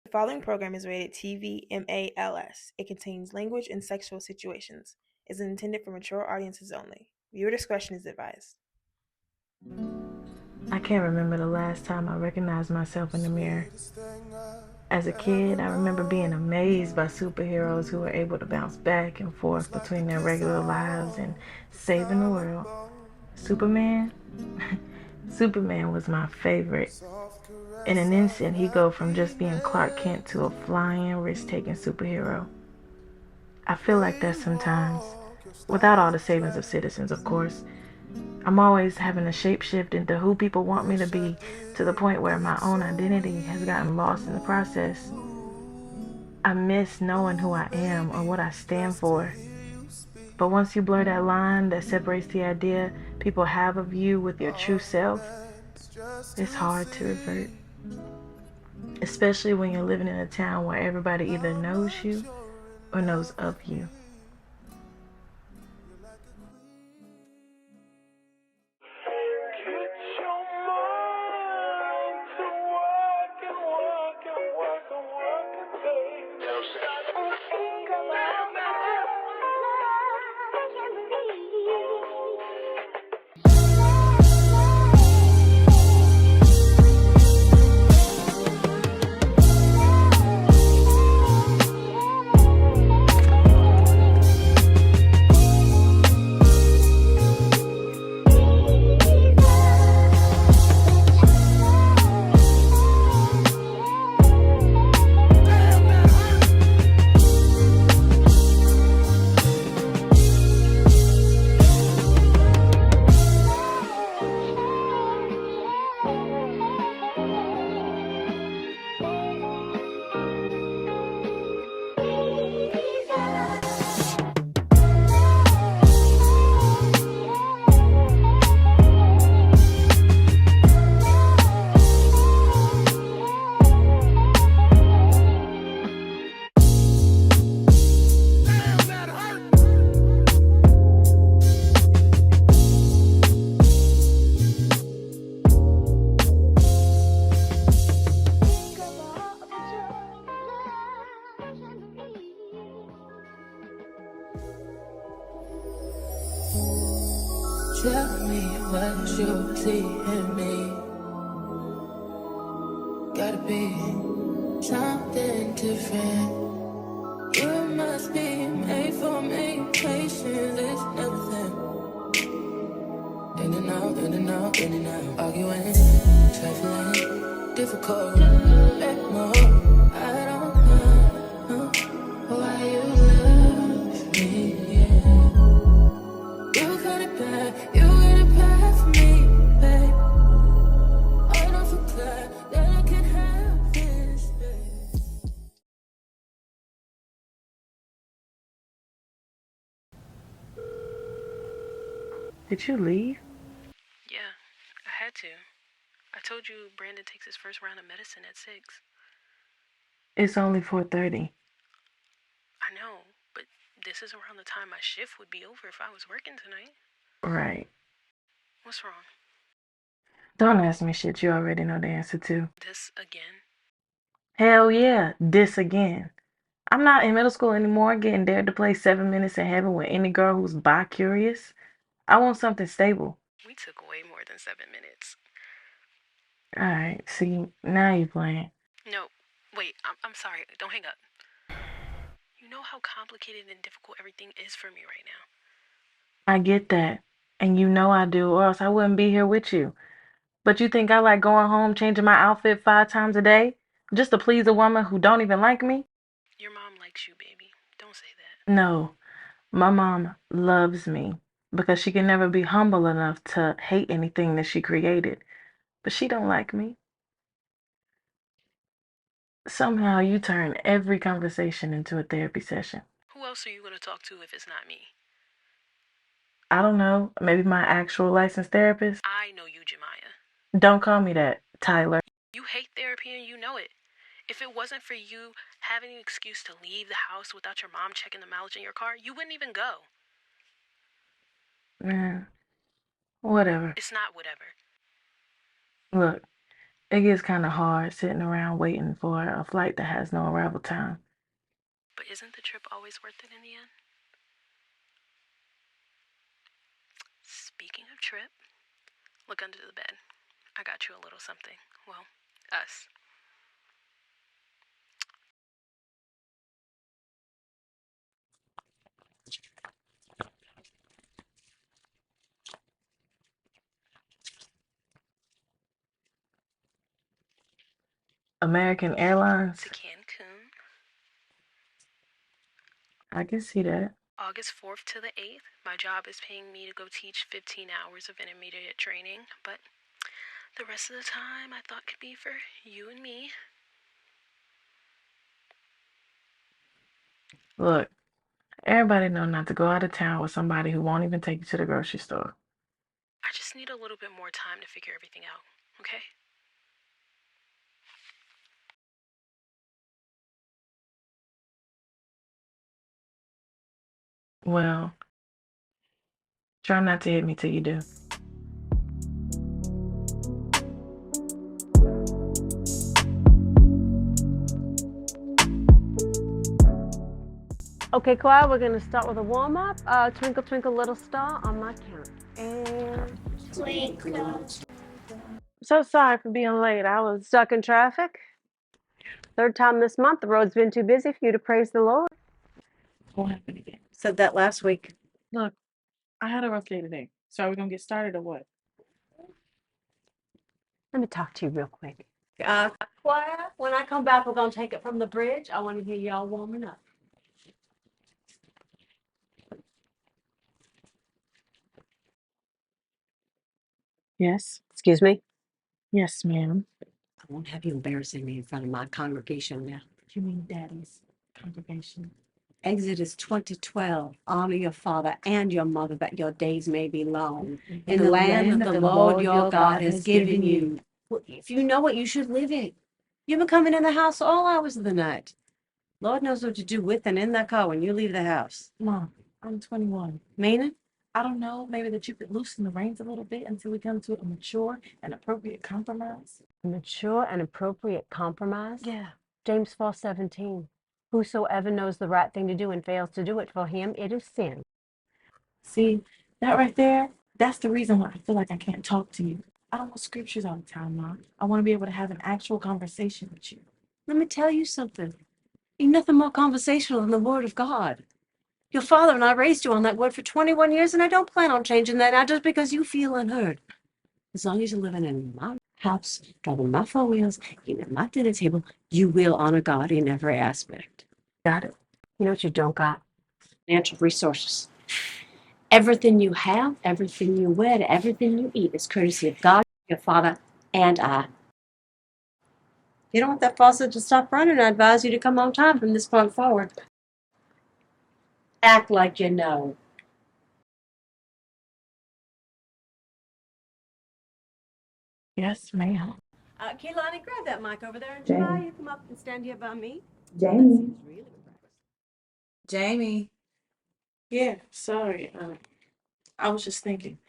The following program is rated TV-MALS. It contains language and sexual situations. It is intended for mature audiences only. Viewer discretion is advised. I can't remember the last time I recognized myself in the mirror. As a kid, I remember being amazed by superheroes who were able to bounce back and forth between their regular lives and saving the world. Superman? Superman was my favorite. In an instant, he'd go from just being Clark Kent to a flying, risk-taking superhero. I feel like that sometimes, without all the savings of citizens, of course. I'm always having to shapeshift into who people want me to be, to the point where my own identity has gotten lost in the process. I miss knowing who I am or what I stand for. But once you blur that line that separates the idea people have of you with your true self, it's hard to revert. Especially when you're living in a town where everybody either knows you or knows of you. Tell me what you see in me. Gotta be something different. You must be made for me. Patience is everything. In and out, in and out, in and out. Arguing, trifling, difficult. Let more. I don't know why you love me. You got it bad for me, babe. I don't feel glad that I can have this, babe. Did you leave? Yeah, I had to. I told you Brandon takes his first round of medicine at 6. It's only 4:30. I know, but this is around the time my shift would be over if I was working tonight. Right. What's wrong? Don't ask me shit you already know the answer to. This again? Hell yeah, this again. I'm not in middle school anymore getting dared to play 7 minutes in heaven with any girl who's bi-curious. I want something stable. We took way more than 7 minutes. Alright, see, now you playing. No, wait, I'm sorry. Don't hang up. You know how complicated and difficult everything is for me right now. I get that. And you know I do, or else I wouldn't be here with you. But you think I like going home changing my outfit 5 times a day? Just to please a woman who don't even like me? Your mom likes you, baby. Don't say that. No. My mom loves me because she can never be humble enough to hate anything that she created. But she don't like me. Somehow you turn every conversation into a therapy session. Who else are you going to talk to if it's not me? I don't know, maybe my actual licensed therapist? I know you, Jemiah. Don't call me that, Tyler. You hate therapy and you know it. If it wasn't for you having an excuse to leave the house without your mom checking the mileage in your car, you wouldn't even go. Man, whatever. It's not whatever. Look, It gets kind of hard sitting around waiting for a flight that has no arrival time. But isn't the trip always worth it in the end? Speaking of trip, look under the bed. I got you a little something. Well, us. American Airlines, To Cancun, I can see that. August 4th to the 8th. My job is paying me to go teach 15 hours of intermediate training, but the rest of the time I thought could be for you and me. Look, everybody know not to go out of town with somebody who won't even take you to the grocery store. I just need a little bit more time to figure everything out, okay? Well, try not to hit me till you do. Okay, Clyde, we're gonna start with a warm-up. Twinkle, twinkle, little star on my count. And Twinkle. so sorry for being late. I was stuck in traffic. Third time this month, the road's been too busy for you to praise the Lord. What happened again? Said that last week. Look, I had a rough day today. So are we gonna get started or what? Let me talk to you real quick. Choir, when I come back, we're gonna take it from the bridge. I want to hear y'all warming up. Yes. Excuse me? Yes, ma'am. I won't have you embarrassing me in front of my congregation now. You mean Daddy's congregation? Exodus 20:12. Honor your father and your mother, that your days may be long. In the land that the Lord your God has given you. Well, if you know it, you should live it. You've been coming in the house all hours of the night. Lord knows what to do with and in that car when you leave the house. Mom, I'm 21. Meaning? I don't know, maybe that you could loosen the reins a little bit until we come to a mature and appropriate compromise. Mature and appropriate compromise? Yeah. James 4:17. Whosoever knows the right thing to do and fails to do it, for him it is sin. See, that right there, that's the reason why I feel like I can't talk to you. I don't want scriptures all the time, Mom. I want to be able to have an actual conversation with you. Let me tell you something. Ain't nothing more conversational than the Word of God. Your father and I raised you on that word for 21 years, and I don't plan on changing that now just because you feel unheard. As long as you're living in my house, driving my 4 wheels, eating at my dinner table, you will honor God in every aspect. Got it? You know what you don't got? Financial resources. Everything you have, everything you wear, everything you eat is courtesy of God, your father, and I. If you don't want that faucet to stop running, I advise you to come on time from this point forward. Act like you know. Yes, ma'am. Kehlani, grab that mic over there and Jamie. try. You come up and stand here by me. Jamie. Really Jamie. Yeah, sorry. I was just thinking.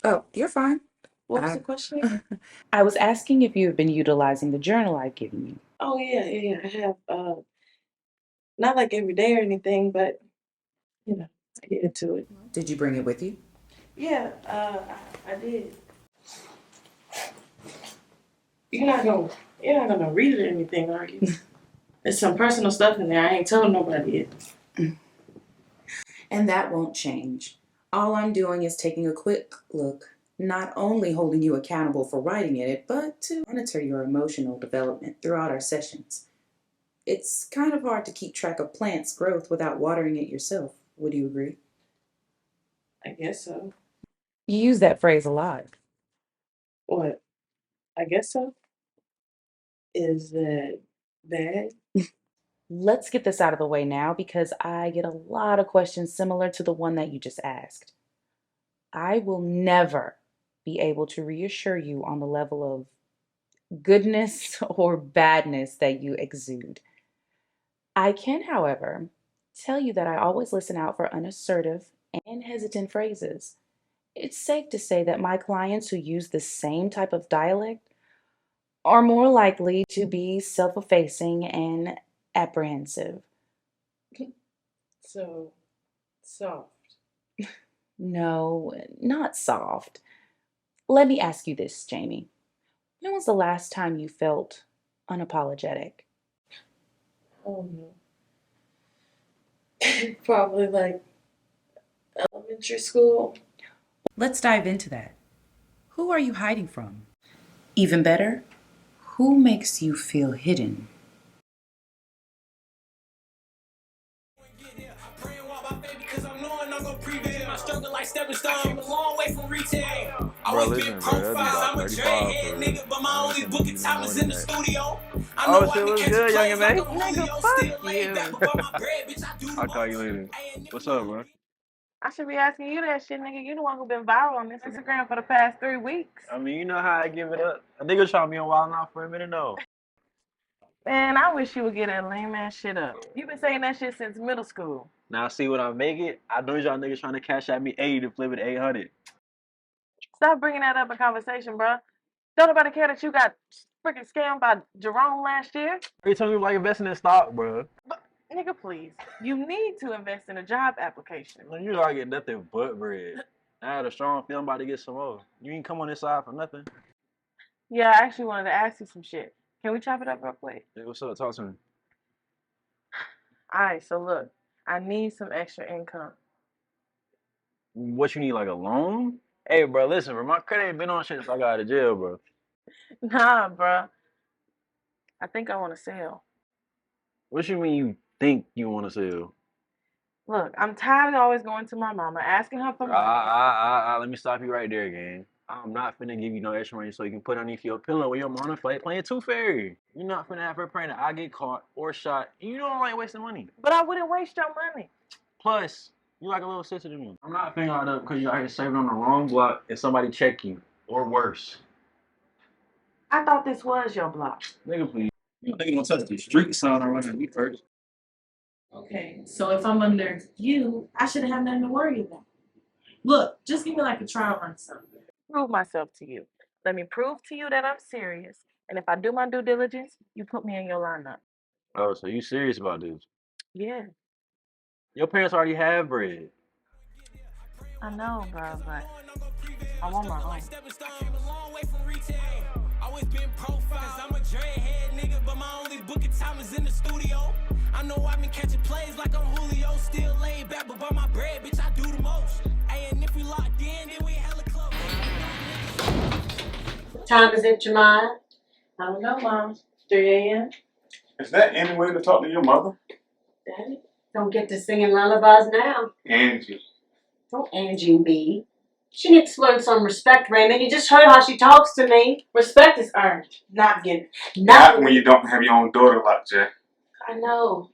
Oh, you're fine. What was I- the question again? I was asking if you've been utilizing the journal I've given you. Oh, yeah. I have, not like every day or anything, but, I get into it. Did you bring it with you? Yeah, I did. You're not gonna read it or anything, are you? There's some personal stuff in there. I ain't told nobody yet. And that won't change. All I'm doing is taking a quick look, not only holding you accountable for writing it, but to monitor your emotional development throughout our sessions. It's kind of hard to keep track of plants' growth without watering it yourself. Would you agree? I guess so. You use that phrase a lot. What? I guess so. Is that bad? Let's get this out of the way now because I get a lot of questions similar to the one that you just asked. I will never be able to reassure you on the level of goodness or badness that you exude. I can, however, tell you that I always listen out for unassertive and hesitant phrases. It's safe to say that my clients who use the same type of dialect are more likely to be self-effacing and apprehensive. So, soft. No, not soft. Let me ask you this, Jamie. When was the last time you felt unapologetic? Oh no. Probably like elementary school. Let's dive into that. Who are you hiding from? Even better, who makes you feel hidden? Bro, listen, bro, that'd be about 35 for real. Oh shit, what's good, youngin' man? Nigga, fuck you. I'll call you later. What's up, bro? I should be asking you that shit, nigga. You the one who been viral on this Instagram for the past 3 weeks. I mean, you know how I give it up. A nigga trying to be on Wild Out for a minute, though. Man, I wish you would get that lame ass shit up. You been saying that shit since middle school. Now, see what I make it? I know y'all niggas trying to cash at me 80 to flip it to 800. Stop bringing that up in conversation, bro. Don't nobody care that you got freaking scammed by Jerome last year. You telling me like investing in stock, bro? But, nigga, please. You need to invest in a job application. Man, you don't get nothing but bread. I had a strong feeling about to get some more. You ain't come on this side for nothing. Yeah, I actually wanted to ask you some shit. Can we chop it up real quick? Hey, what's up? Talk to me. Alright, so look. I need some extra income. What you need, like a loan? Hey, bro, listen, bro. My credit ain't been on shit since I got out of jail, bro. Nah, bro. I think I want to sell. What you mean you think you want to sell? Look, I'm tired of always going to my mama, asking her for money. Let me stop you right there, gang. I'm not finna give you no extra money so you can put underneath your pillow when your mama playing Tooth Fairy. You're not finna have her praying that I get caught or shot. And you know I don't like wasting money. But I wouldn't waste your money. Plus, you like a little sister to me. I'm not finna all up because you're out here saving on the wrong block and somebody check you. Or worse. I thought this was your block. Nigga, please. You nigga gonna touch the street sign or running me first. Okay, so if I'm under you, I shouldn't have nothing to worry about. Look, just give me like a trial run or something. Prove myself to you. Let me prove to you that I'm serious. And if I do my due diligence, you put me in your lineup. Oh, so you serious about this? Yeah, Your parents already have bread. I know, bro, but I want my own. Always been profiles. I'm a dreadhead nigga, but my only booking time is in the studio. I know I've been catching plays like I'm Julio. Still laid back, but by my bread, bitch, I do the most. Hey, and if we locked in, then we hella close. What time is it, Jemiah? I don't know, Mom. 3 a.m.? Is that any way to talk to your mother? Daddy, don't get to singing lullabies now. Angie. Don't Angie me. She needs to learn some respect, Raymond. You just heard how she talks to me. Respect is earned, not given. Not when you don't have your own daughter like Jay. I know.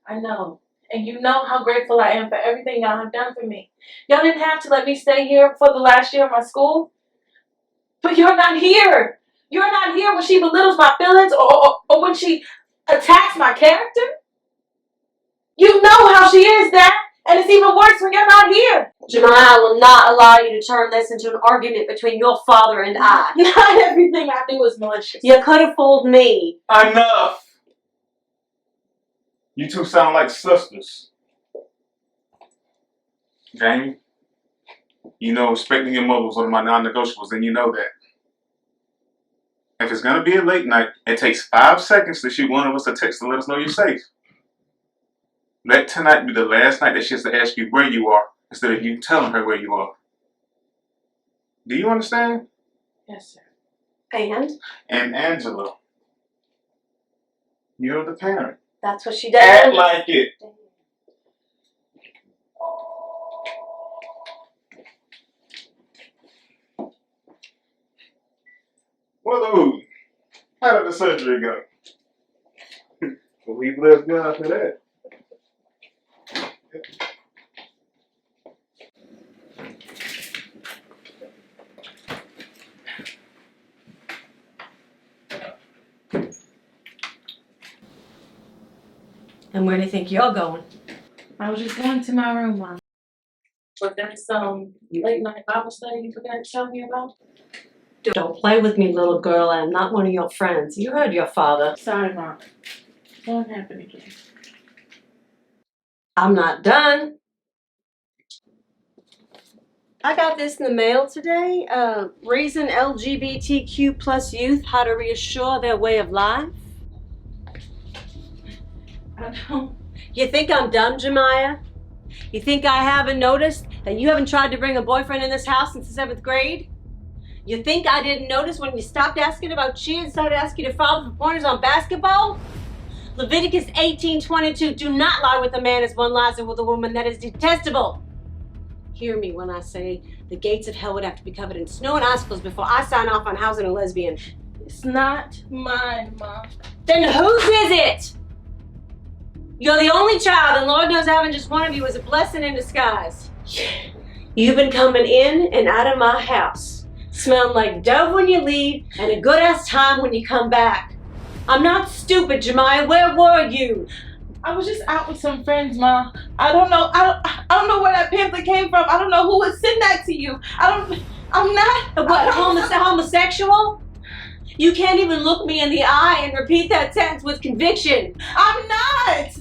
And you know how grateful I am for everything y'all have done for me. Y'all didn't have to let me stay here for the last year of my school. But you're not here. You're not here when she belittles my feelings or when she attacks my character. You know how she is, Dad. And it's even worse when you're not here. Jemiah, I will not allow you to turn this into an argument between your father and I. Not everything I do is malicious. You could have fooled me. Enough! You two sound like sisters. Jamie, you know respecting your mother was one of my non-negotiables, and you know that. If it's going to be a late night, it takes 5 seconds to shoot one of us a text to let us know you're safe. Let tonight be the last night that she has to ask you where you are instead of you telling her where you are. Do you understand? Yes, sir. And Angela, you're the parent. that's what she does. Act like it. Well, how did the surgery go? Well, we bless God for that. And where do you think you're going? I was just going to my room, Mom. But that's some late night Bible study you forgot to tell me about? Don't play with me, little girl. I'm not one of your friends. You heard your father. Sorry, Mom. Won't happen again. I'm not done. I got this in the mail today. Raising LGBTQ plus youth how to reassure their way of life. I don't. You think I'm dumb, Jamiyr? You think I haven't noticed that you haven't tried to bring a boyfriend in this house since the 7th grade? You think I didn't notice when you stopped asking about cheer and started asking your father for pointers on basketball? Leviticus 18:22, do not lie with a man as one lies with a woman. That is detestable. Hear me when I say the gates of hell would have to be covered in snow and icicles before I sign off on housing a lesbian. It's not mine, Mom. Then whose is it? You're the only child, and Lord knows having just one of you is a blessing in disguise. You've been coming in and out of my house, smelling like dove when you leave and a good-ass time when you come back. I'm not stupid, Jamiyr. Where were you? I was just out with some friends, Mom. I don't know. I don't know where that pamphlet came from. I don't know who would send that to you. I'm not. What, homosexual? You can't even look me in the eye and repeat that sentence with conviction. I'm not.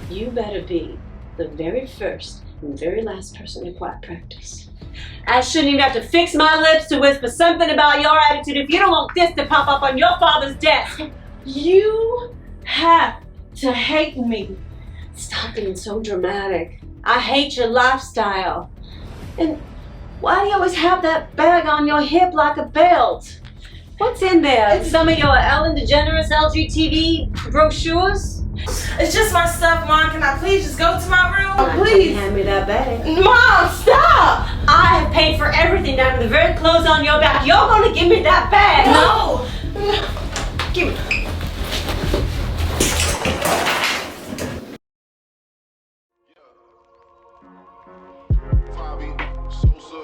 You better be the very first and very last person in choir practice. I shouldn't even have to fix my lips to whisper something about your attitude if you don't want this to pop up on your father's desk. You have to hate me. Stop being so dramatic. I hate your lifestyle. And why do you always have that bag on your hip like a belt? What's in there? Some of your Ellen DeGeneres LGTV brochures? It's just my stuff, Mom. Can I please just go to my room? Oh, please. Hand me that bag. Mom, stop! I have paid for everything down to the very clothes on your back. You're gonna give me that bag. No! Give me. Fabi, Sosa,